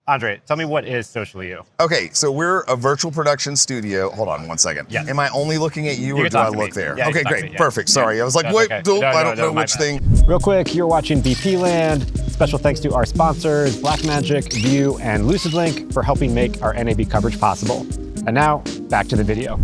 Andre, tell me, what is SociallyU? Okay, so we're a virtual production studio. Hold on one second. Yes. Am I only looking at you, You or can do I talk to look me. there? Yeah, okay, great, me, yeah. perfect. Sorry, I was like, That's wait, okay. I don't know my which bad. thing. Real quick, you're watching BP Land. Special thanks to our sponsors, Blackmagic, View, and LucidLink for helping make our NAB coverage possible. And now, back to the video.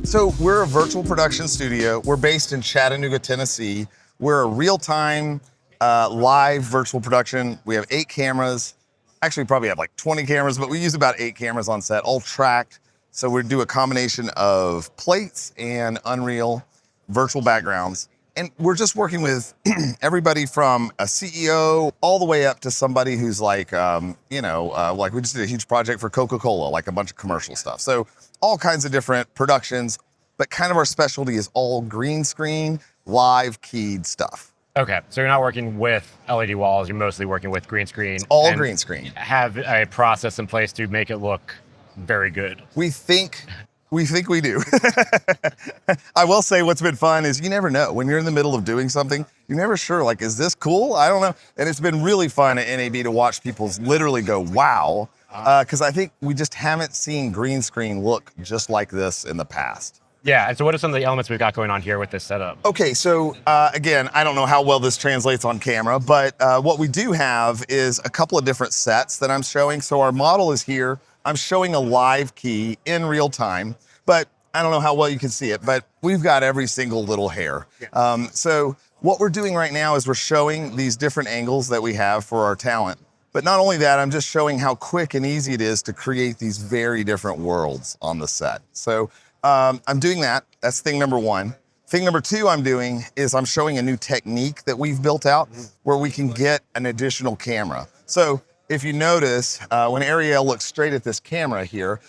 So we're a virtual production studio. We're based in Chattanooga, Tennessee. We're a real-time, live virtual production. We have 8 cameras. Actually, probably have like 20 cameras, but we use about 8 cameras on set, all tracked. So we do a combination of plates and Unreal virtual backgrounds. And we're just working with everybody from a CEO all the way up to somebody who's like, like we just did a huge project for Coca-Cola, like a bunch of commercial stuff. So all kinds of different productions, but kind of our specialty is all green screen, live keyed stuff. Okay, so you're not working with LED walls, you're mostly working with green screen. It's all green screen. Have a process in place to make it look very good. We think we do. I will say what's been fun is you never know. When you're in the middle of doing something, you're never sure, like, is this cool? I don't know. And it's been really fun at NAB to watch people literally go, wow. Because I think we just haven't seen green screen look just like this in the past. Yeah, and so what are some of the elements we've got going on here with this setup? Okay, so again, I don't know how well this translates on camera, but what we do have is a couple of different sets that I'm showing. So our model is here. I'm showing a live key in real time, but I don't know how well you can see it, but we've got every single little hair. Yeah. So what we're doing right now is we're showing these different angles that we have for our talent. But not only that, I'm just showing how quick and easy it is to create these very different worlds on the set. So I'm doing that. That's thing number one. Thing number two I'm doing is I'm showing a new technique that we've built out where we can get an additional camera. So if you notice, when Ariel looks straight at this camera here,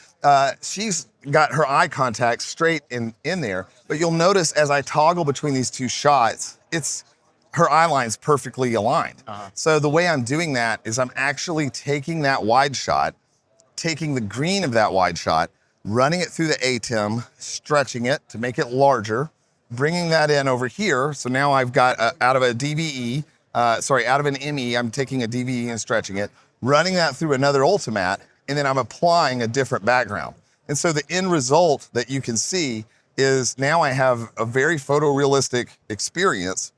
she's got her eye contact straight in there. But you'll notice as I toggle between these two shots, her eye line's perfectly aligned. So the way I'm doing that is I'm actually taking that wide shot, taking the green of that wide shot, running it through the ATEM, stretching it to make it larger, bringing that in over here. So now I've got out of an ME, I'm taking a DVE and stretching it, running that through another Ultimat, and then I'm applying a different background. And so the end result that you can see is now I have a very photorealistic experience,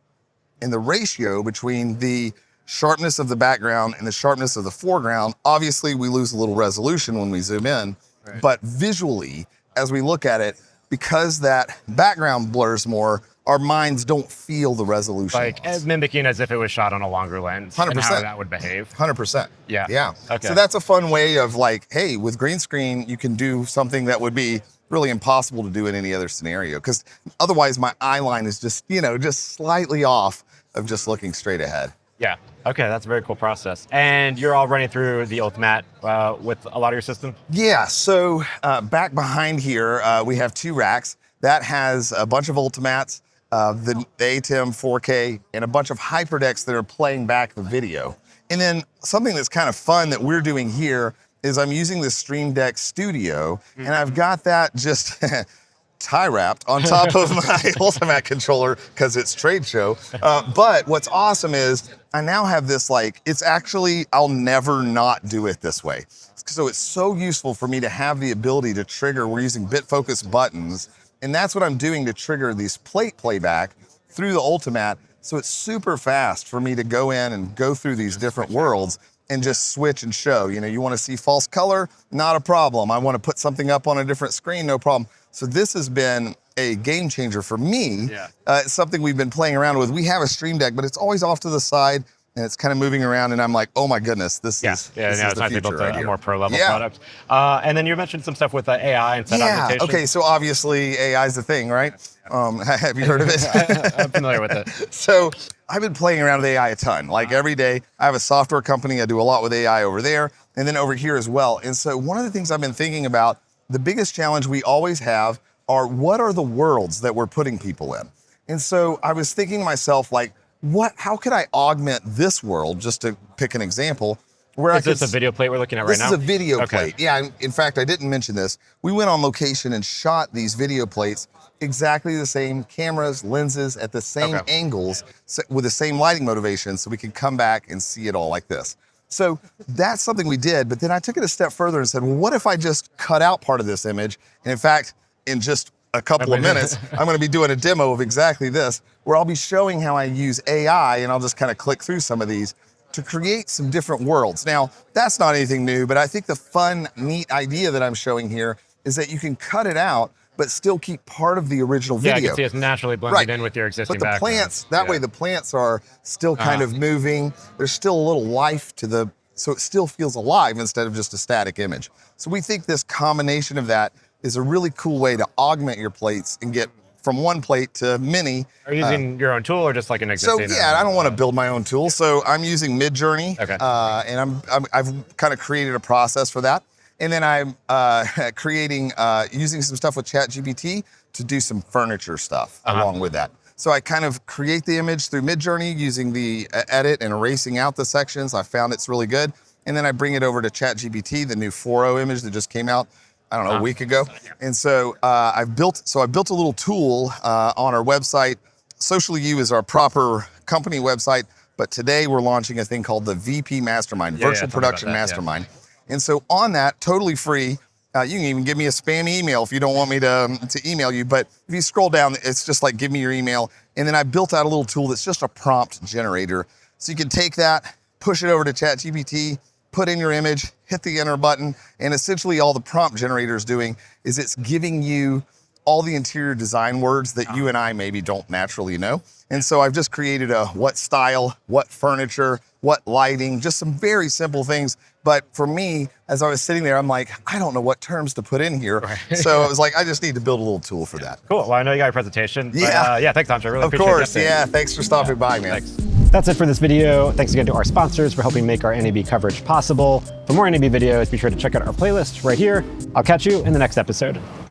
and the ratio between the sharpness of the background and the sharpness of the foreground, obviously we lose a little resolution when we zoom in, right. But visually, as we look at it, because that background blurs more, our minds don't feel the resolution. Like mimicking as if it was shot on a longer lens 100%. And how that would behave. 100%. Yeah. Yeah. Okay. So that's a fun way of like, hey, with green screen, you can do something that would be really impossible to do in any other scenario. Because otherwise my eye line is just, just slightly off of just looking straight ahead. Yeah. Okay, that's a very cool process. And you're all running through the Ultimat with a lot of your system? Yeah, so back behind here, we have 2 racks. That has a bunch of Ultimats, the ATEM 4K, and a bunch of HyperDecks that are playing back the video. And then something that's kind of fun that we're doing here is I'm using the Stream Deck Studio, and I've got that just tie wrapped on top of my Ultimat controller because it's trade show. But what's awesome is I now have this I'll never not do it this way. So it's so useful for me to have the ability to trigger, we're using bit focus buttons, and that's what I'm doing to trigger these plate playback through the Ultimat. So it's super fast for me to go in and go through these different worlds and just switch and show. You want to see false color? Not a problem. I want to put something up on a different screen? No problem. So this has been a game changer for me. Yeah. It's something we've been playing around with. We have a Stream Deck, but it's always off to the side and it's kind of moving around and I'm like, oh my goodness, this is the it's nice to build a more pro-level product. And then you mentioned some stuff with AI and set augmentation. Okay, so obviously AI is the thing, right? Have you heard of it? I'm familiar with it. So I've been playing around with AI a ton. Like every day, I have a software company. I do a lot with AI over there and then over here as well. And so one of the things I've been thinking about, the biggest challenge we always have are what are the worlds that we're putting people in? And so I was thinking to myself, like, how could I augment this world, just to pick an example, where Is this a video plate we're looking at right now? This is a video plate. Yeah, in fact, I didn't mention this. We went on location and shot these video plates, exactly the same cameras, lenses, at the same angles, with the same lighting motivation, so we could come back and see it all like this. So that's something we did, but then I took it a step further and said, well, what if I just cut out part of this image? And in fact, in just a couple of minutes, I'm gonna be doing a demo of exactly this, where I'll be showing how I use AI, and I'll just kind of click through some of these to create some different worlds. Now, that's not anything new, but I think the fun, neat idea that I'm showing here is that you can cut it out, but still keep part of the original video. Yeah, you can see it's naturally blended in with your existing background. But the plants, that way the plants are still kind of moving. There's still a little life to the, so it still feels alive instead of just a static image. So we think this combination of that is a really cool way to augment your plates and get from one plate to many. Are you using your own tool or just like an existing? So yeah, I don't want to build my own tool. So I'm using Midjourney, okay. And I've kind of created a process for that. And then I'm creating, using some stuff with ChatGPT to do some furniture stuff along with that. So I kind of create the image through Midjourney using the edit and erasing out the sections. I found it's really good. And then I bring it over to ChatGPT, the new 4.0 image that just came out, I don't know, a week ago. And so I built a little tool on our website. SociallyU is our proper company website, but today we're launching a thing called the VP Mastermind, Virtual Production Mastermind. And so on that, totally free, you can even give me a spam email if you don't want me to email you, but if you scroll down, it's just like, give me your email. And then I built out a little tool that's just a prompt generator. So you can take that, push it over to ChatGPT, put in your image, hit the enter button, and essentially all the prompt generator is doing is it's giving you all the interior design words that you and I maybe don't naturally know. And so I've just created a what style, what furniture, what lighting, just some very simple things. But for me, as I was sitting there, I'm like, I don't know what terms to put in here. Right. So I was like, I just need to build a little tool for that. Cool. Well, I know you got a presentation. Yeah. But, thanks, Tom. I really appreciate it. Of course. Yeah. Thanks for stopping by, man. Thanks. That's it for this video. Thanks again to our sponsors for helping make our NAB coverage possible. For more NAB videos, be sure to check out our playlist right here. I'll catch you in the next episode.